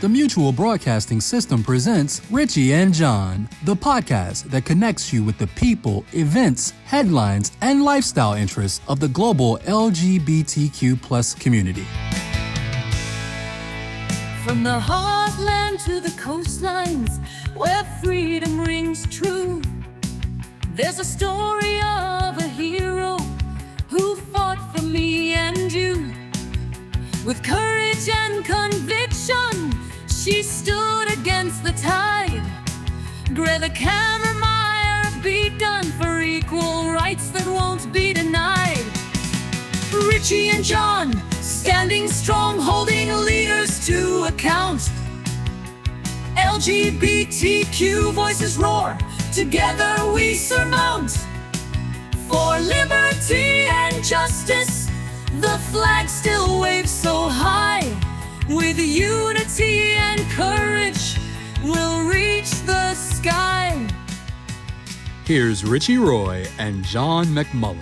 The Mutual Broadcasting System presents Richie and John, the podcast that connects you with the people, events, headlines, and lifestyle interests of the global LGBTQ+ community. From the heartland to the coastlines, where freedom rings true, there's a story of a hero who fought for me and you. With courage and conviction, she stood against the tide. Grethe Cammermeyer begun for equal rights that won't be denied. Richie and John, standing strong, holding leaders to account. LGBTQ voices roar, together we surmount. For liberty and justice, the flag still waves so high. With unity and courage, we'll reach the sky. Here's Richie Roy and John McMullen.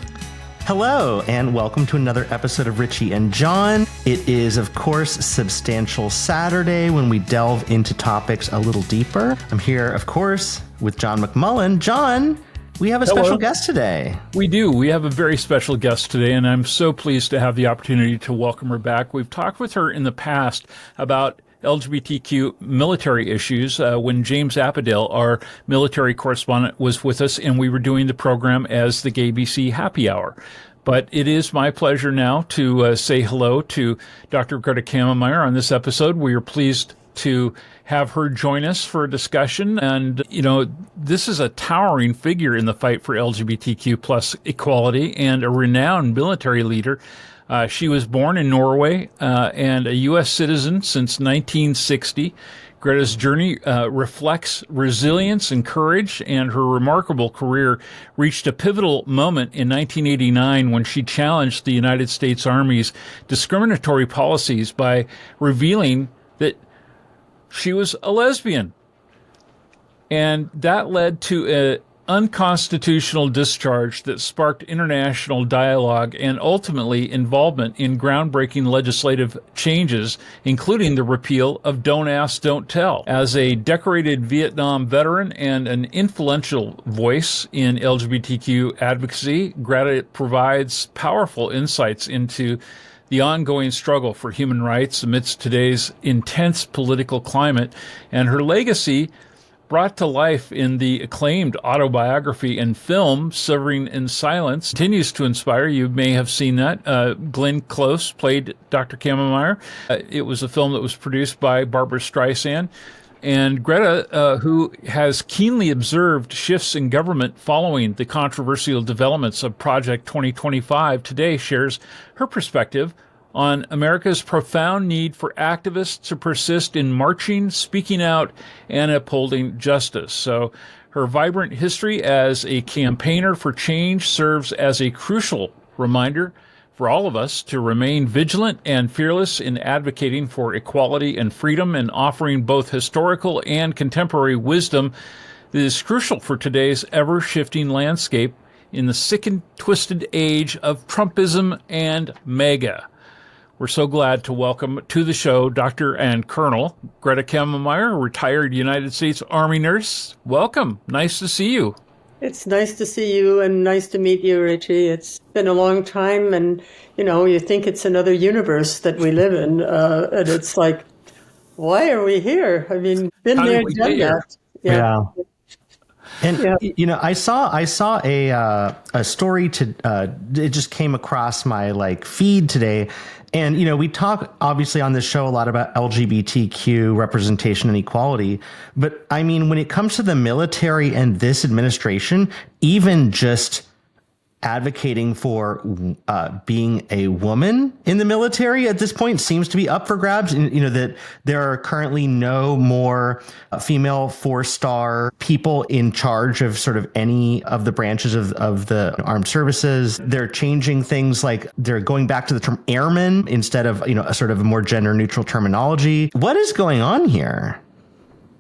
Hello, and welcome to another episode of Richie and John. It is, of course, Substantial Saturday when we delve into topics a little deeper. I'm here, of course, with John McMullen. John, we have a special guest today. We do. We have a very special guest today, and I'm so pleased to have the opportunity to welcome her back. We've talked with her in the past about LGBTQ military issues when James Appadale, our military correspondent, was with us, and we were doing the program as the Gay BC Happy Hour. But it is my pleasure now to say hello to Dr. Grethe Cammermeyer on this episode. We are pleased to have her join us for a discussion. And, you know, this is a towering figure in the fight for LGBTQ plus equality and a renowned military leader. She was born in Norway and a U.S. citizen since 1960. Grethe's journey reflects resilience and courage, and her remarkable career reached a pivotal moment in 1989 when she challenged the United States Army's discriminatory policies by revealing that she was a lesbian. And that led to an unconstitutional discharge that sparked international dialogue and ultimately involvement in groundbreaking legislative changes, including the repeal of Don't Ask, Don't Tell. As a decorated Vietnam veteran and an influential voice in LGBTQ advocacy, Grethe provides powerful insights into the ongoing struggle for human rights amidst today's intense political climate, and her legacy brought to life in the acclaimed autobiography and film Suffering in Silence continues to inspire. You may have seen that. Glenn Close played Dr. Cammermeyer. It was a film that was produced by Barbra Streisand. And Grethe, who has keenly observed shifts in government following the controversial developments of Project 2025, today shares her perspective on America's profound need for activists to persist in marching, speaking out, and upholding justice. So her vibrant history as a campaigner for change serves as a crucial reminder for all of us to remain vigilant and fearless in advocating for equality and freedom and offering both historical and contemporary wisdom that is crucial for today's ever-shifting landscape in the sick and twisted age of Trumpism and MAGA. We're so glad to welcome to the show Dr. and Colonel Grethe Cammermeyer, retired United States Army nurse. Welcome. Nice to see you. It's nice to see you and nice to meet you, Richie. It's been a long time, and, you know, you think it's another universe that we live in, and it's like, why are we here? I mean, been there, done that. Yeah. And, you know, I saw a story it just came across my feed today. And, you know, we talk obviously on this show a lot about LGBTQ representation and equality. But I mean, when it comes to the military and this administration, even just advocating for being a woman in the military at this point seems to be up for grabs. And, you know, that there are currently no more female 4-star people in charge of sort of any of the branches of the armed services. They're changing things, like they're going back to the term airman instead of, you know, a sort of a more gender neutral terminology. What is going on here?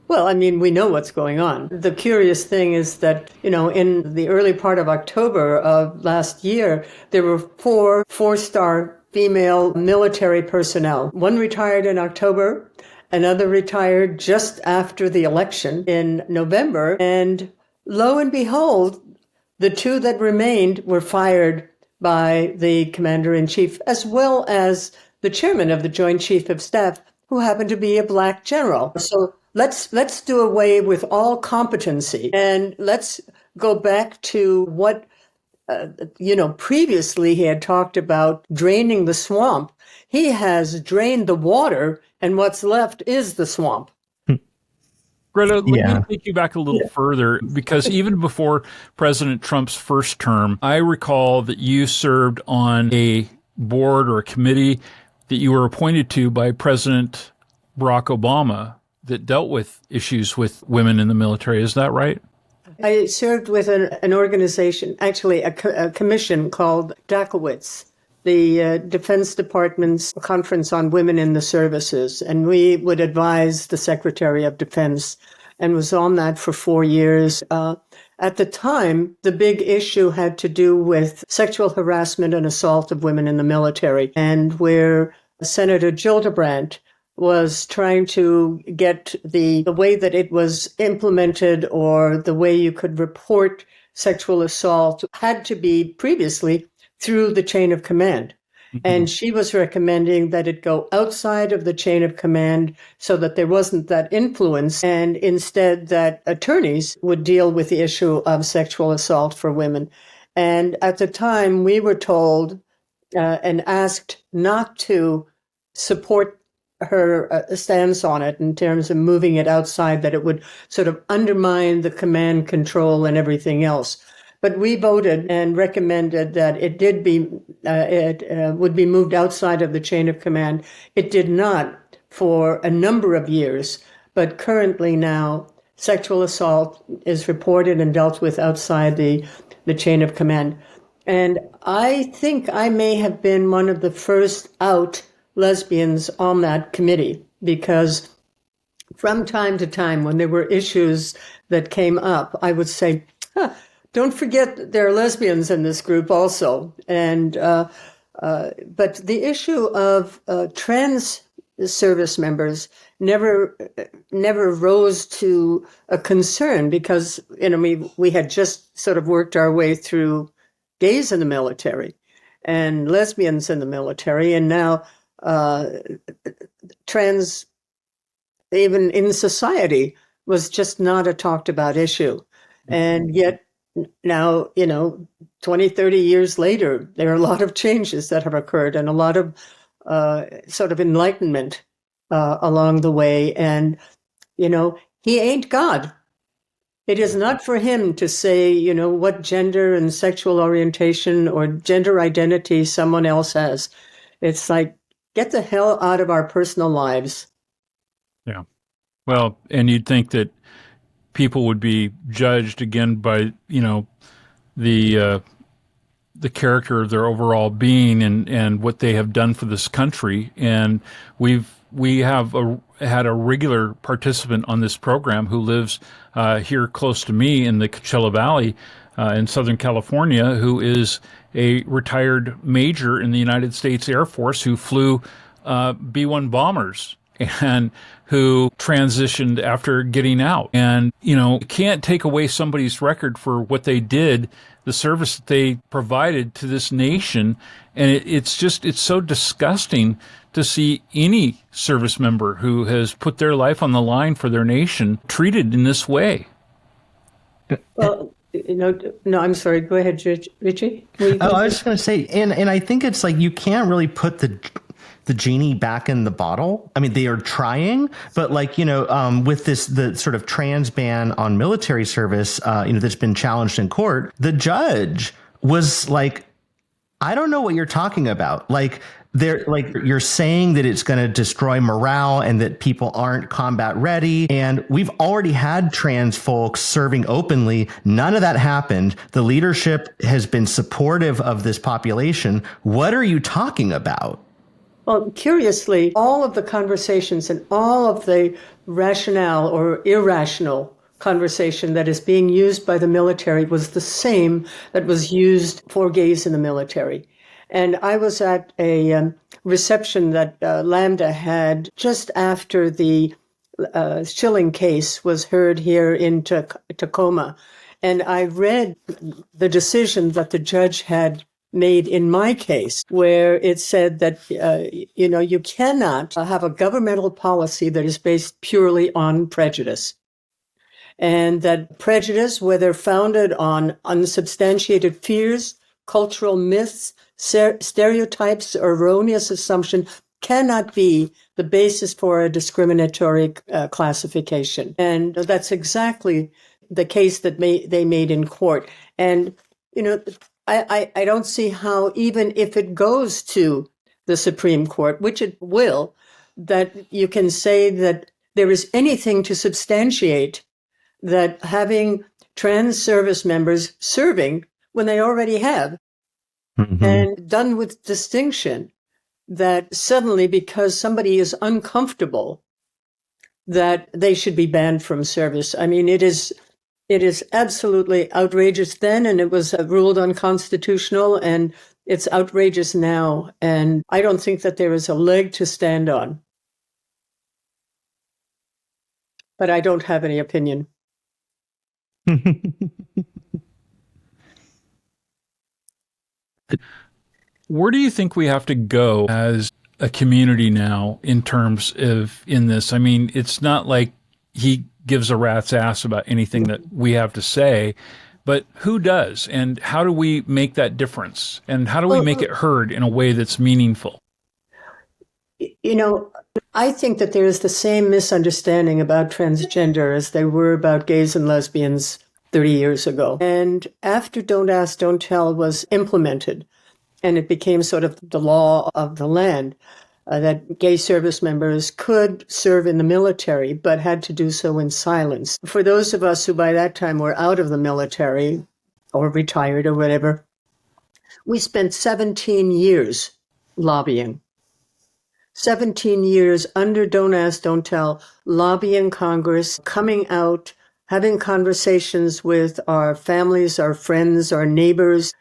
Well, I mean, we know what's going on. The curious thing is that, you know, in the early part of October of last year, there were 4 4-star female military personnel. One retired in October, Another retired just after the election in November. And lo and behold, the two that remained were fired by the commander-in-chief, as well as the chairman of the Joint Chief of Staff, who happened to be a black general. So let's do away with all competency, and let's go back to what previously he had talked about draining the swamp. He has drained the water, and what's left is the swamp. Greta, let me take you back a little further, because even before President Trump's first term, I recall that you served on a board or a committee that you were appointed to by President Barack Obama that dealt with issues with women in the military. Is that right? I served with an organization, actually a commission called DACOWITS, the Defense Department's Conference on Women in the Services. And we would advise the Secretary of Defense, and was on that for 4 years. At the time, the big issue had to do with sexual harassment and assault of women in the military, and where Senator Gildebrand was trying to get the way that it was implemented, or the way you could report sexual assault, had to be previously through the chain of command. And she was recommending that it go outside of the chain of command so that there wasn't that influence, and instead that attorneys would deal with the issue of sexual assault for women. And at the time, we were told and asked not to support her stance on it in terms of moving it outside, that it would sort of undermine the command control and everything else. But we voted and recommended that it would be moved outside of the chain of command. It did not for a number of years, but currently now sexual assault is reported and dealt with outside the chain of command. And I think I may have been one of the first out lesbians on that committee, because from time to time when there were issues that came up, I would say, don't forget there are lesbians in this group also. And but the issue of trans service members never rose to a concern, because we had just sort of worked our way through gays in the military and lesbians in the military, and now trans, even in society, was just not a talked about issue. And yet now, 20, 30 years later, there are a lot of changes that have occurred, and a lot of sort of enlightenment along the way. And, he ain't God. It is not for him to say, what gender and sexual orientation or gender identity someone else has. It's like, get the hell out of our personal lives. Yeah. Well, and you'd think that people would be judged again by, the character of their overall being and what they have done for this country. And we have had a regular participant on this program who lives here close to me in the Coachella Valley in Southern California, who is a retired major in the United States Air Force who flew B-1 bombers, and who transitioned after getting out. And, you can't take away somebody's record for what they did, the service that they provided to this nation. And it's so disgusting to see any service member who has put their life on the line for their nation treated in this way. Well, no, I'm sorry. Go ahead, Richie. I was just going to say, and I think it's like, you can't really put the genie back in the bottle. I mean, they are trying, but with the sort of trans ban on military service, that's been challenged in court, the judge was like, I don't know what you're talking about. You're saying that it's going to destroy morale and that people aren't combat ready. And we've already had trans folks serving openly. None of that happened. The leadership has been supportive of this population. What are you talking about? Well, curiously, all of the conversations and all of the rationale or irrational conversation that is being used by the military was the same that was used for gays in the military. And I was at a reception that Lambda had just after the Schilling case was heard here in Tacoma. And I read the decision that the judge had made in my case, where it said that, you cannot have a governmental policy that is based purely on prejudice. And that prejudice, whether founded on unsubstantiated fears, cultural myths, stereotypes, or erroneous assumption, cannot be the basis for a discriminatory classification. And that's exactly the case that they made in court. And, I don't see how, even if it goes to the Supreme Court, which it will, that you can say that there is anything to substantiate that having trans service members serving when they already have, and done with distinction, that suddenly, because somebody is uncomfortable, that they should be banned from service. I mean, it is absolutely outrageous then, and it was ruled unconstitutional, and it's outrageous now. And I don't think that there is a leg to stand on. But I don't have any opinion. Where do you think we have to go as a community now in terms of in this? I mean, it's not like he gives a rat's ass about anything that we have to say, but who does? And how do we make that difference? And how do we make it heard in a way that's meaningful? I think that there is the same misunderstanding about transgender as there were about gays and lesbians 30 years ago. And after Don't Ask, Don't Tell was implemented, and it became sort of the law of the land, that gay service members could serve in the military, but had to do so in silence. For those of us who by that time were out of the military or retired or whatever, we spent 17 years lobbying. 17 years under Don't Ask, Don't Tell, lobbying Congress, coming out, having conversations with our families, our friends, our neighbors.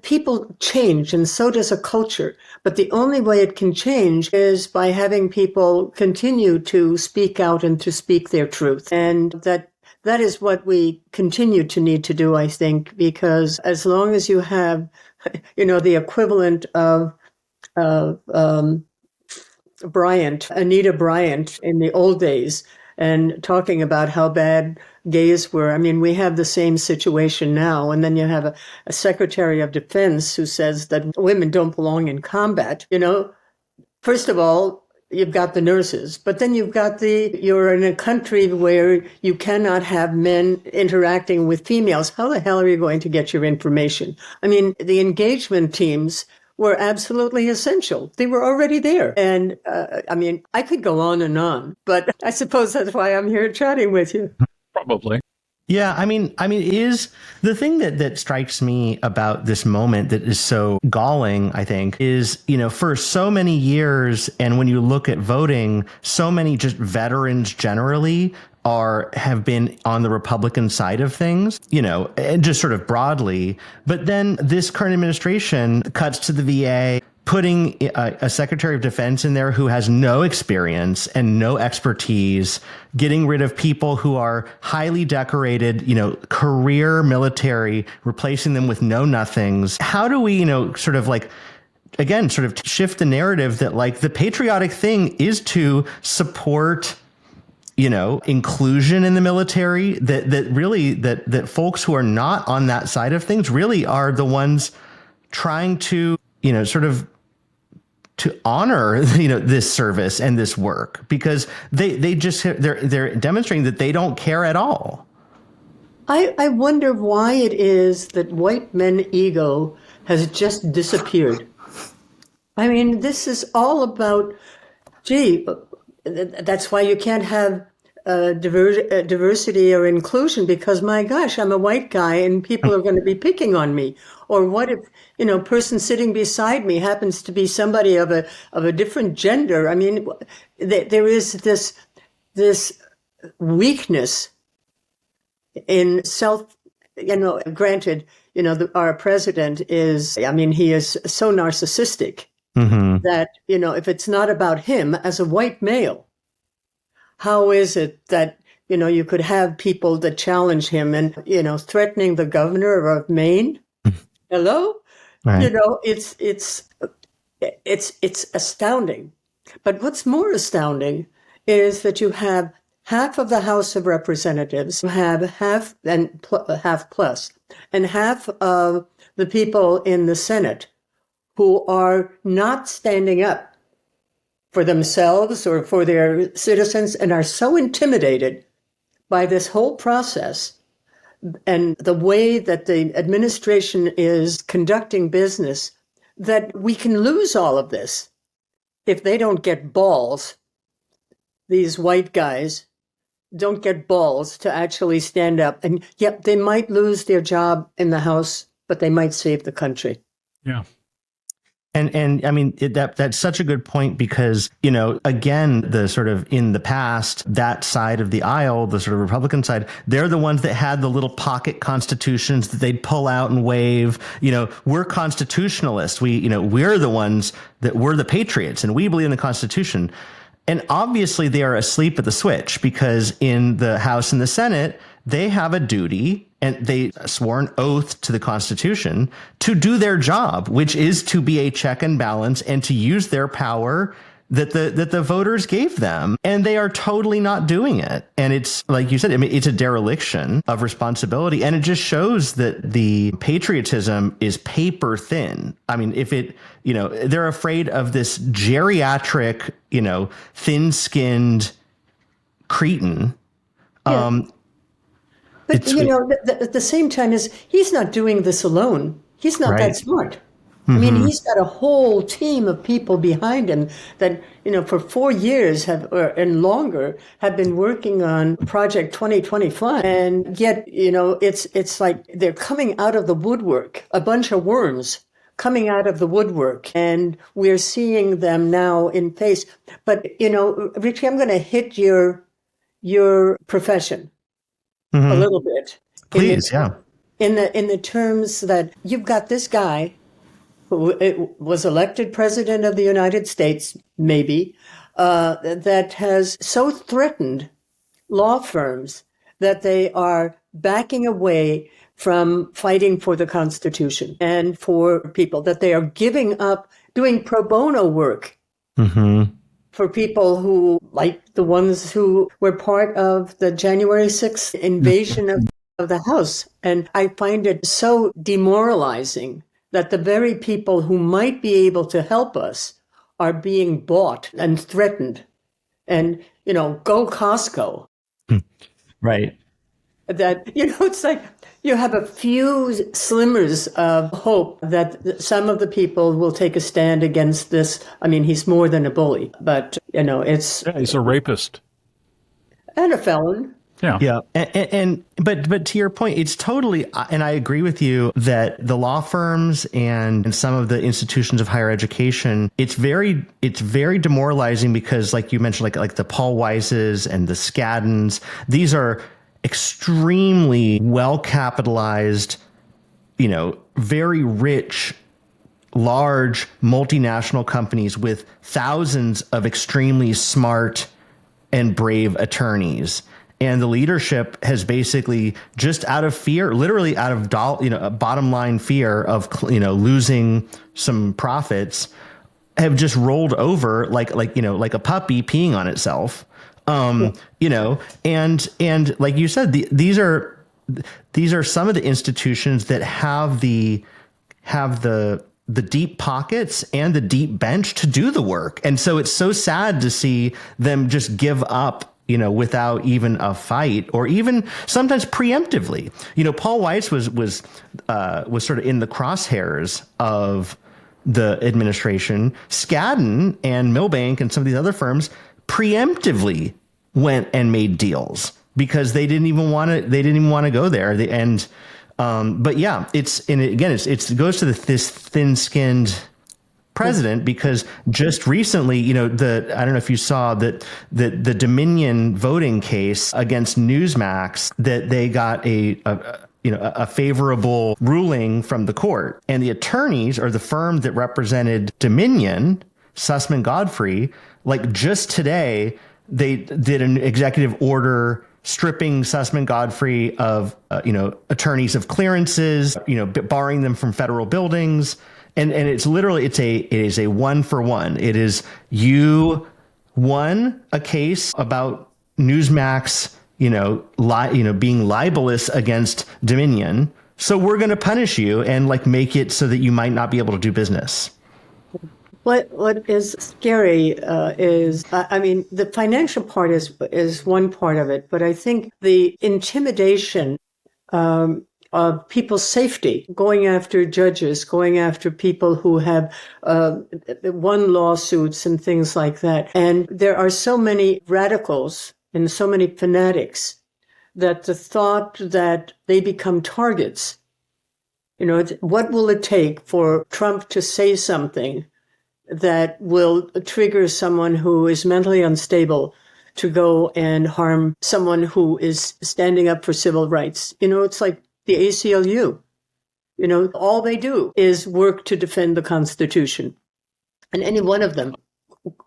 People change, and so does a culture. But the only way it can change is by having people continue to speak out and to speak their truth. And that is what we continue to need to do, I think, because as long as you have, the equivalent of Anita Bryant in the old days, and talking about how bad gays were. I mean, we have the same situation now. And then you have a Secretary of Defense who says that women don't belong in combat. First of all, you've got the nurses, but then you're in a country where you cannot have men interacting with females. How the hell are you going to get your information? I mean, the engagement teams were absolutely essential. They were already there. And I could go on, but I suppose that's why I'm here chatting with you. Probably. Yeah, I mean, is the thing that strikes me about this moment that is so galling, I think, is, for so many years, and when you look at voting, so many just veterans generally have been on the Republican side of things, and just sort of broadly. But then this current administration cuts to the VA, putting a Secretary of Defense in there who has no experience and no expertise, getting rid of people who are highly decorated, career military, replacing them with know-nothings. How do we, sort of shift the narrative that the patriotic thing is to support inclusion in the military, that folks who are not on that side of things really are the ones trying to, to honor, this service and this work, because they're demonstrating that they don't care at all. I wonder why it is that white men ego has just disappeared. I mean, this is all about, that's why you can't have diversity or inclusion, because my gosh, I'm a white guy and people are going to be picking on me. Or what if, person sitting beside me happens to be somebody of a different gender? I mean, there is this weakness in self, granted, our president is, I mean, he is so narcissistic that, if it's not about him as a white male, how is it that, you could have people that challenge him and, threatening the governor of Maine? Hello? Right. It's astounding. But what's more astounding is that you have half of the House of Representatives have half plus, and half of the people in the Senate who are not standing up for themselves or for their citizens and are so intimidated by this whole process and the way that the administration is conducting business that we can lose all of this if they don't get balls. These white guys don't get balls to actually stand up. And yep, they might lose their job in the House, but they might save the country. Yeah. And I mean, that's such a good point because, again, the sort of in the past, that side of the aisle, the sort of Republican side, they're the ones that had the little pocket constitutions that they'd pull out and wave. We're constitutionalists. We're the ones that we're the patriots and we believe in the Constitution. And obviously they are asleep at the switch because in the House and the Senate, they have a duty and they swore an oath to the Constitution to do their job, which is to be a check and balance and to use their power that the voters gave them. And they are totally not doing it. And it's like you said, I mean, it's a dereliction of responsibility. And it just shows that the patriotism is paper thin. I mean, they're afraid of this geriatric, thin-skinned cretin. Yeah. But, at the same time, he's not doing this alone. He's not that smart. I mean, he's got a whole team of people behind him that, for 4 years and longer have been working on Project 2025. And yet, it's like they're coming out of the woodwork, a bunch of worms coming out of the woodwork. And we're seeing them now in face. But, Richie, I'm going to hit your profession a little bit. Please, In the terms that you've got this guy who was elected president of the United States, maybe, that has so threatened law firms that they are backing away from fighting for the Constitution and for people, that they are giving up doing pro bono work for people who, like the ones who were part of the January 6th invasion of the House. And I find it so demoralizing that the very people who might be able to help us are being bought and threatened. And, go Costco. Right. That, it's like you have a few slimmers of hope that some of the people will take a stand against this. I mean, he's more than a bully, but, he's a rapist. And a felon. Yeah. But to your point, it's totally, and I agree with you that the law firms and some of the institutions of higher education, it's very demoralizing because, like you mentioned, like the Paul Weisses and the Skaddens, these are extremely well capitalized, very rich, large multinational companies with thousands of extremely smart and brave attorneys. And the leadership has basically just out of fear, literally out of bottom line fear of losing some profits, have just rolled over like a puppy peeing on itself. And like you said, these are some of the institutions that have the deep pockets and the deep bench to do the work. And so it's so sad to see them just give up, without even a fight or even sometimes preemptively. Paul Weiss was sort of in the crosshairs of the administration. Skadden and Milbank and some of these other firms preemptively went and made deals because they didn't even want to go there. But yeah, it goes to this thin-skinned president because just recently, I don't know if you saw that the Dominion voting case against Newsmax, that they got a favorable ruling from the court. And the attorneys, or the firm that represented Dominion, Sussman Godfrey, like just today, they did an executive order stripping Sussman Godfrey of, attorneys of clearances, barring them from federal buildings. And it's literally, it is a 1-for-1. It is, you won a case about Newsmax, being libelous against Dominion. So we're going to punish you and like make it so that you might not be able to do business. What is scary is, the financial part is one part of it, but I think the intimidation of people's safety, going after judges, going after people who have won lawsuits and things like that. And there are so many radicals and so many fanatics that the thought that they become targets, what will it take for Trump to say something that will trigger someone who is mentally unstable to go and harm someone who is standing up for civil rights? It's like the ACLU. All they do is work to defend the Constitution. And any one of them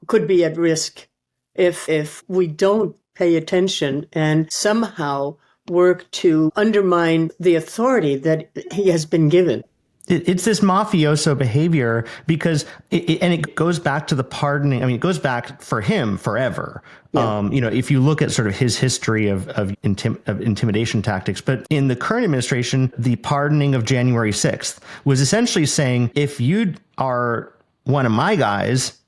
could be at risk if we don't pay attention and somehow work to undermine the authority that he has been given. It's this mafioso behavior because it goes back to the pardoning. I mean, it goes back for him forever. Yeah. If you look at sort of his history of intimidation tactics, but in the current administration, the pardoning of January 6th was essentially saying, if you are one of my guys,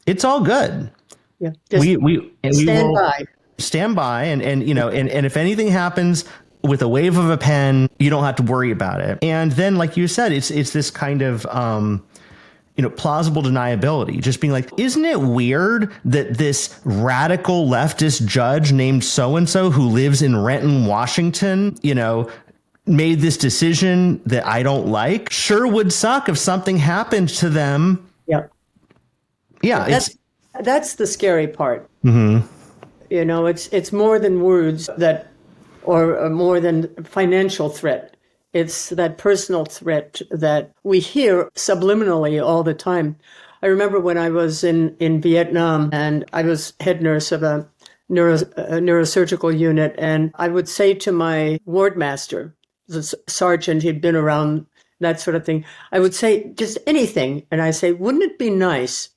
it's all good. Yeah. We stand by. Stand by. And if anything happens, with a wave of a pen, you don't have to worry about it. And then, like you said, it's this kind of, plausible deniability, just being like, isn't it weird that this radical leftist judge named so-and-so who lives in Renton, Washington, made this decision that I don't like? Sure would suck if something happened to them. Yeah. Yeah. That's the scary part. Mm-hmm. It's more than words or more than financial threat. It's that personal threat that we hear subliminally all the time. I remember when I was in Vietnam and I was head nurse of a neurosurgical unit, and I would say to my ward master, the sergeant, he'd been around, that sort of thing, I would say just anything. And I say, wouldn't it be nice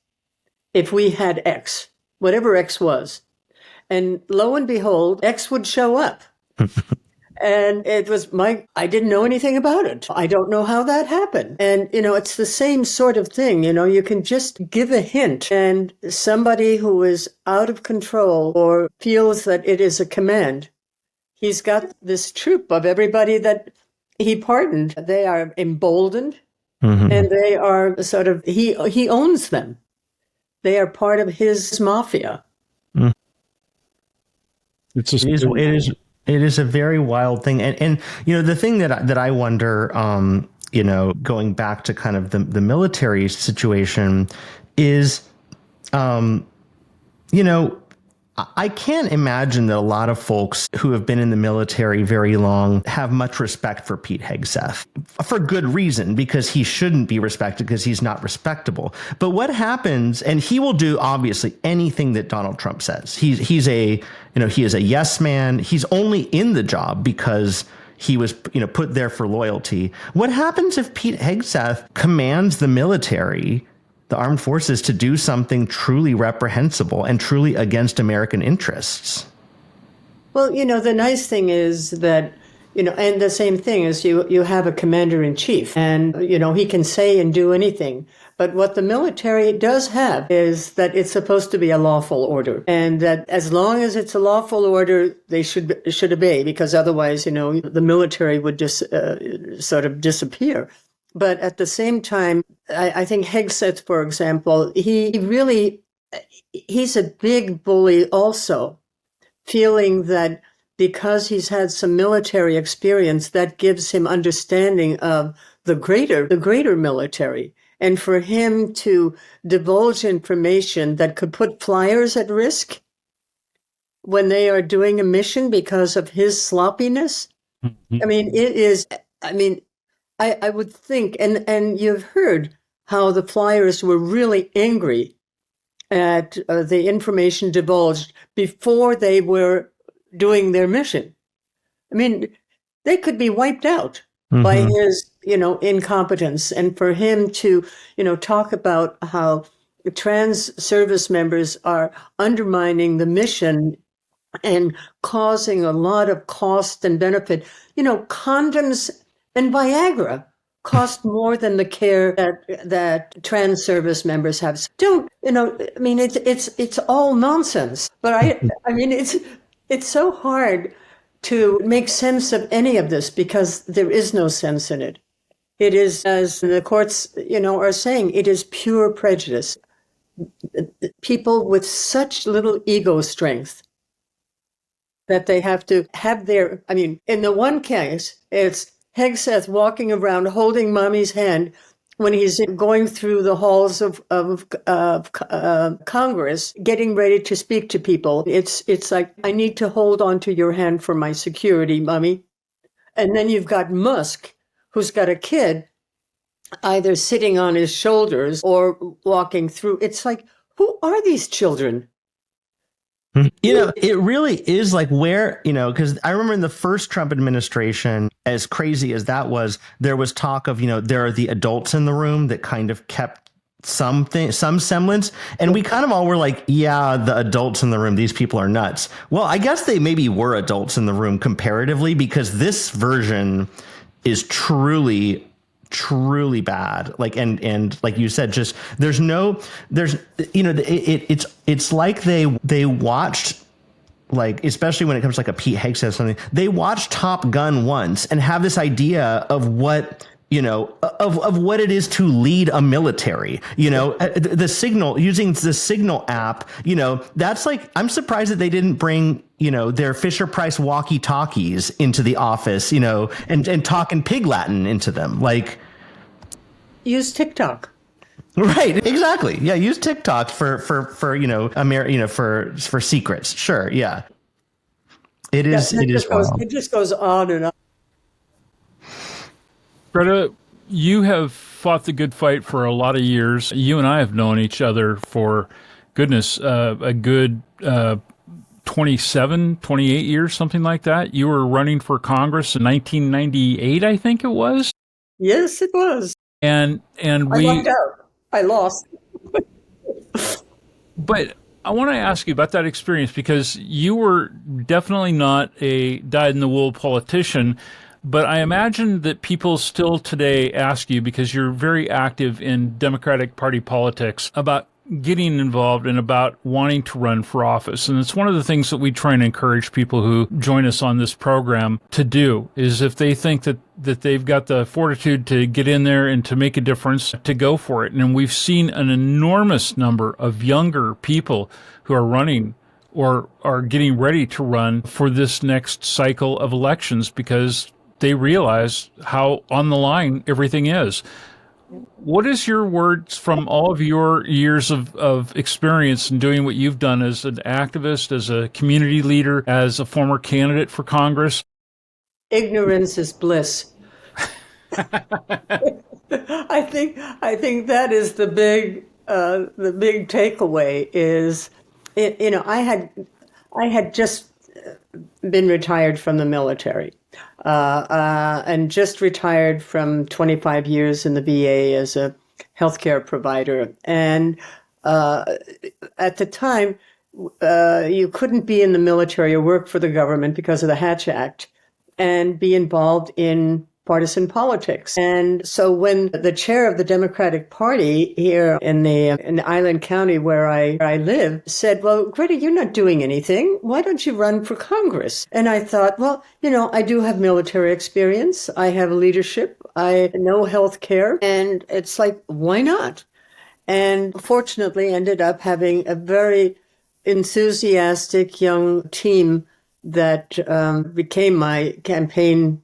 if we had X, whatever X was? And lo and behold, X would show up. And it was I didn't know anything about it. I don't know how that happened. And, it's the same sort of thing. You can just give a hint and somebody who is out of control or feels that it is a command, he's got this troop of everybody that he pardoned. They are emboldened, mm-hmm. and they are sort of, he owns them. They are part of his mafia. Mm. It is a very wild thing. And the thing that I wonder, going back to kind of the military situation is, I can't imagine that a lot of folks who have been in the military very long have much respect for Pete Hegseth, for good reason, because he shouldn't be respected because he's not respectable. But what happens, and he will do obviously anything that Donald Trump says. He is a yes man. He's only in the job because he was, put there for loyalty. What happens if Pete Hegseth commands the military, the armed forces, to do something truly reprehensible and truly against American interests? Well, the nice thing is that, and the same thing is you have a commander in chief and, he can say and do anything. But what the military does have is that it's supposed to be a lawful order, and that as long as it's a lawful order, they should obey, because otherwise, the military would just sort of disappear. But at the same time, I think Hegseth, for example, he's a big bully also, feeling that because he's had some military experience, that gives him understanding of the greater military. And for him to divulge information that could put flyers at risk when they are doing a mission because of his sloppiness, I mean, it is, I mean, I would think, and you've heard how the flyers were really angry at the information divulged before they were doing their mission. I mean, they could be wiped out by his, incompetence. And for him to, talk about how trans service members are undermining the mission and causing a lot of cost and benefit. Condoms and Viagra cost more than the care that trans service members have. It's all nonsense. But I mean, it's so hard to make sense of any of this because there is no sense in it. It is, as the courts, are saying, it is pure prejudice. People with such little ego strength that they have to have in the one case, it's Hegseth walking around holding mommy's hand when he's going through the halls of Congress, getting ready to speak to people. It's like, I need to hold on to your hand for my security, mommy. And then you've got Musk, who's got a kid either sitting on his shoulders or walking through. It's like, who are these children? It really is like where, because I remember in the first Trump administration, as crazy as that was, there was talk of, there are the adults in the room that kind of kept some semblance. And we kind of all were like, yeah, the adults in the room, these people are nuts. Well, I guess they maybe were adults in the room comparatively, because this version is truly bad. Like, and like you said, just it's like they watched, like, especially when it comes to like a Pete Hegseth or something, they watched Top Gun once and have this idea of what, of what it is to lead a military, the Signal, using the Signal app, that's like, I'm surprised that they didn't bring, their Fisher Price walkie talkies into the office, and talking pig Latin into them. Like, use TikTok. Right. Exactly. Yeah. Use TikTok for for secrets. Sure. Yeah. It is. Yeah, it is. It just goes on and on. Greta, you have fought the good fight for a lot of years. You and I have known each other for, goodness, a good 27, 28 years, something like that. You were running for Congress in 1998, I think it was. Yes, it was. And I lucked out. I lost. But I want to ask you about that experience, because you were definitely not a dyed-in-the-wool politician, but I imagine that people still today ask you, because you're very active in Democratic Party politics, about getting involved and about wanting to run for office. And it's one of the things that we try and encourage people who join us on this program to do, is if they think that they've got the fortitude to get in there and to make a difference, to go for it. And we've seen an enormous number of younger people who are running or are getting ready to run for this next cycle of elections, because they realize how on the line everything is. What is your words from all of your years of experience in doing what you've done as an activist, as a community leader, as a former candidate for Congress? Ignorance is bliss. I think that is the big takeaway. Is I had just been retired from the military. And just retired from 25 years in the VA as a healthcare provider. And at the time, you couldn't be in the military or work for the government because of the Hatch Act and be involved in partisan politics. And so when the chair of the Democratic Party here in the Island County where I live said, well, Greta, you're not doing anything. Why don't you run for Congress? And I thought, well, I do have military experience. I have leadership. I know healthcare. And it's like, why not? And fortunately ended up having a very enthusiastic young team that became my campaign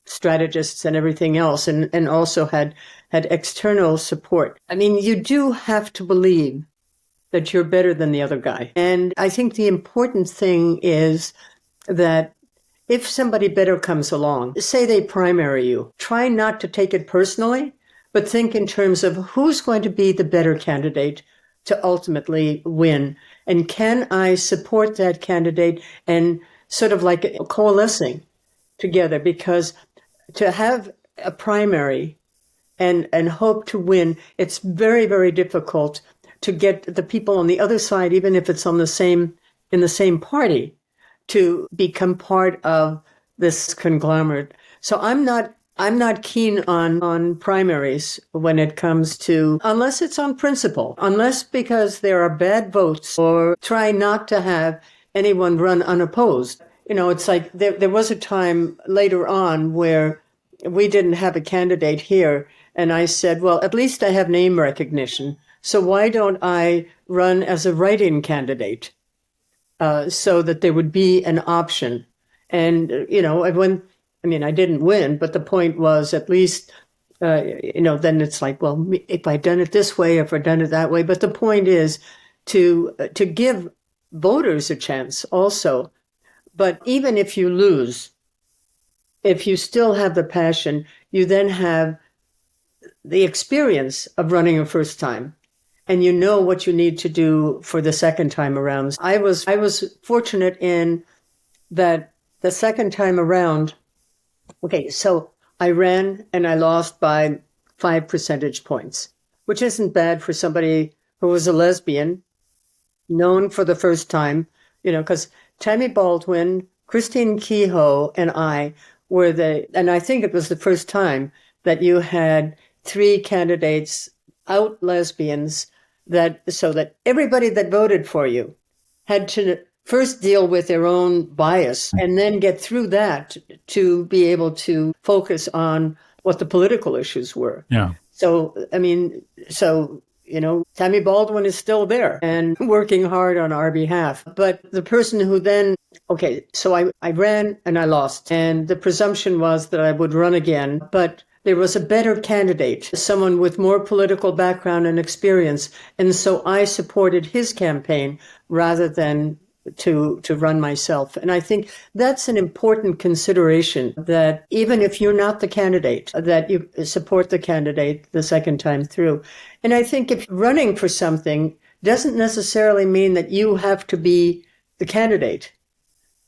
strategists and everything else, and also had external support. I mean, you do have to believe that you're better than the other guy. And I think the important thing is that if somebody better comes along, say they primary you, try not to take it personally, but think in terms of who's going to be the better candidate to ultimately win. And can I support that candidate and sort of like coalescing together? Because to have a primary and hope to win, it's very, very difficult to get the people on the other side, even if it's in the same party, to become part of this conglomerate. So I'm not keen on primaries when it comes to, unless it's on principle, unless because there are bad votes, or try not to have anyone run unopposed. It's like there was a time later on where we didn't have a candidate here. And I said, well, at least I have name recognition. So why don't I run as a write-in candidate? So that there would be an option. And, I didn't win, but the point was at least, then it's like, well, if I'd done it this way, if I'd done it that way. But the point is to give voters a chance also. But even if you lose, if you still have the passion, you then have the experience of running a first time. And you know what you need to do for the second time around. I was fortunate in that the second time around, so I ran and I lost by 5 percentage points, which isn't bad for somebody who was a lesbian, known for the first time, because Tammy Baldwin, Christine Kehoe, and I were and I think it was the first time that you had 3 candidates out lesbians, so that everybody that voted for you had to first deal with their own bias and then get through that to be able to focus on what the political issues were. Yeah. So, Tammy Baldwin is still there and working hard on our behalf. But the person who then, so I ran and I lost. And the presumption was that I would run again. But there was a better candidate, someone with more political background and experience. And so I supported his campaign rather than to run myself. And I think that's an important consideration, that even if you're not the candidate, that you support the candidate the second time through. And I think if running for something doesn't necessarily mean that you have to be the candidate.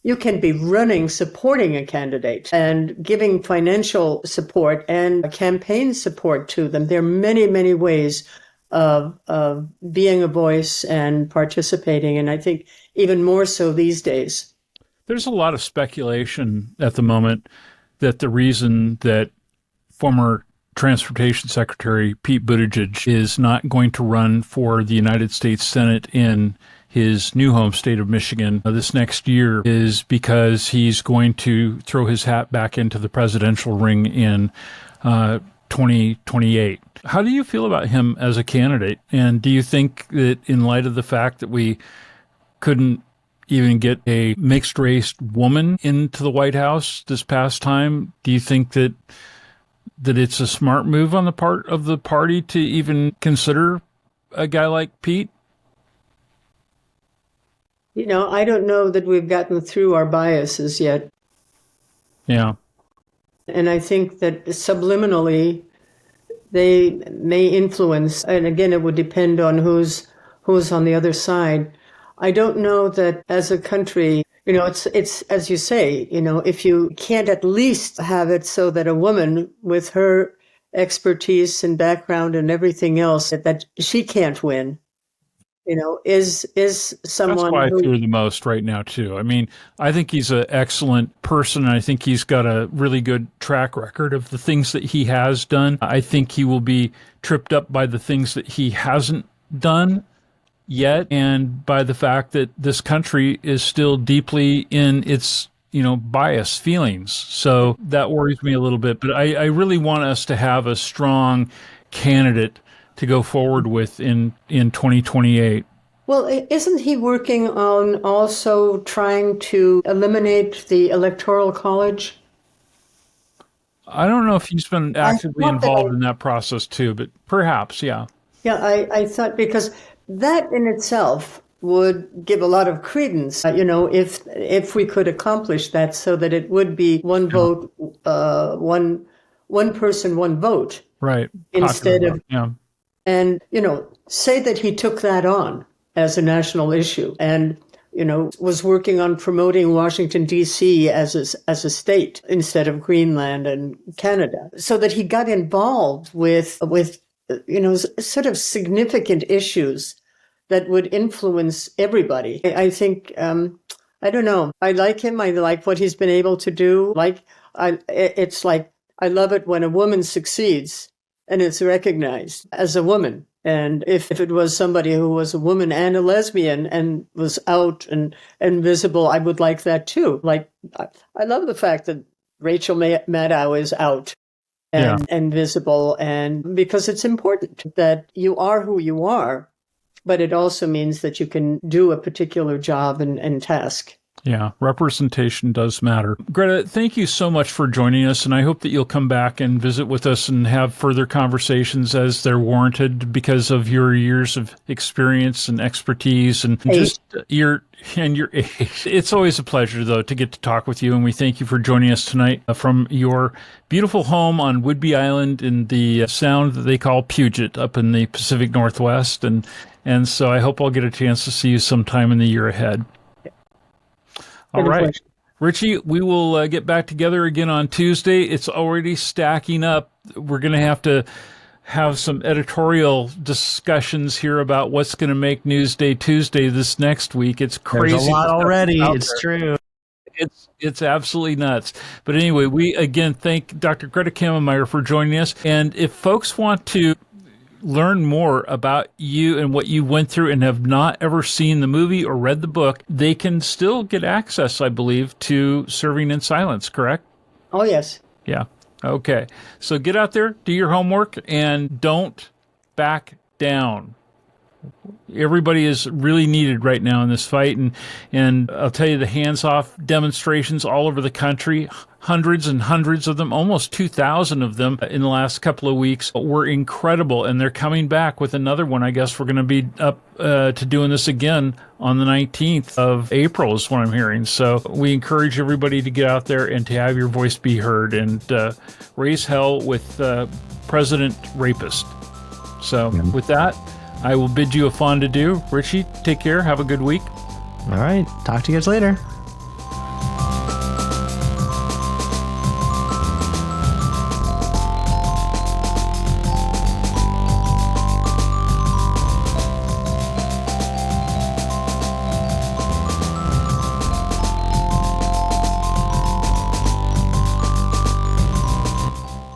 You can be running, supporting a candidate and giving financial support and campaign support to them. There are many, many ways of being a voice and participating. And I think even more so these days. There's a lot of speculation at the moment that the reason that former Transportation Secretary Pete Buttigieg is not going to run for the United States Senate in his new home state of Michigan this next year is because he's going to throw his hat back into the presidential ring in 2028. How do you feel about him as a candidate? And do you think that in light of the fact that we couldn't even get a mixed-race woman into the White House this past time, do you think that it's a smart move on the part of the party to even consider a guy like Pete? I don't know that we've gotten through our biases yet. Yeah. And I think that subliminally they may influence, and again, it would depend on who's on the other side. I don't know that as a country, it's as you say, if you can't at least have it so that a woman with her expertise and background and everything else, that she can't win, is someone. That's why I fear the most right now, too. I mean, I think he's an excellent person, and I think he's got a really good track record of the things that he has done. I think he will be tripped up by the things that he hasn't done yet, and by the fact that this country is still deeply in its, biased feelings. So that worries me a little bit. But I really want us to have a strong candidate to go forward with in 2028. Well, isn't he working on also trying to eliminate the Electoral College? I don't know if he's been actively involved in that process too, but perhaps, yeah. Yeah, I thought, because that in itself would give a lot of credence, if we could accomplish that, so that it would be one vote, one person, one vote. Right. Instead Popular of, yeah. And, say that he took that on as a national issue and, was working on promoting Washington, D.C. as a state instead of Greenland and Canada, so that he got involved with sort of significant issues that would influence everybody. I think, I don't know. I like him. I like what he's been able to do. It's like, I love it when a woman succeeds and it's recognized as a woman. And if it was somebody who was a woman and a lesbian and was out and visible, I would like that too. Like, I love the fact that Rachel Maddow is out and visible, and because it's important that you are who you are, but it also means that you can do a particular job and task. Yeah, representation does matter. Greta, thank you so much for joining us, and I hope that you'll come back and visit with us and have further conversations as they're warranted because of your years of experience and expertise and just your age. It's always a pleasure, though, to get to talk with you, and we thank you for joining us tonight from your beautiful home on Whidbey Island in the sound that they call Puget up in the Pacific Northwest, and so I hope I'll get a chance to see you sometime in the year ahead. All right, Richie, we will get back together again on Tuesday. It's already stacking up. We're going to have some editorial discussions here about what's going to make Newsday Tuesday this next week. It's crazy. There's a lot already. It's true. It's absolutely nuts. But anyway, we again thank Dr. Grethe Cammermeyer for joining us. And if folks want to learn more about you and what you went through and have not ever seen the movie or read the book, they can still get access, I believe, to Serving in Silence, correct? Oh, yes. Yeah. Okay. So get out there, do your homework, and don't back down. Everybody is really needed right now in this fight. And I'll tell you, the hands-off demonstrations all over the country, hundreds and hundreds of them, almost 2,000 of them in the last couple of weeks, were incredible. And they're coming back with another one. I guess we're going to be up to doing this again on the 19th of April is what I'm hearing. So we encourage everybody to get out there and to have your voice be heard and raise hell with President Rapist. So with that, I will bid you a fond adieu. Richie, take care. Have a good week. All right. Talk to you guys later.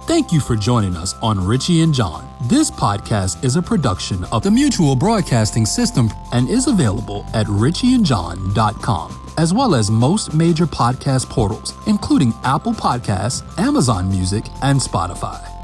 Thank you for joining us on Richie and John. This podcast is a production of the Mutual Broadcasting System and is available at richieandjohn.com, as well as most major podcast portals, including Apple Podcasts, Amazon Music, and Spotify.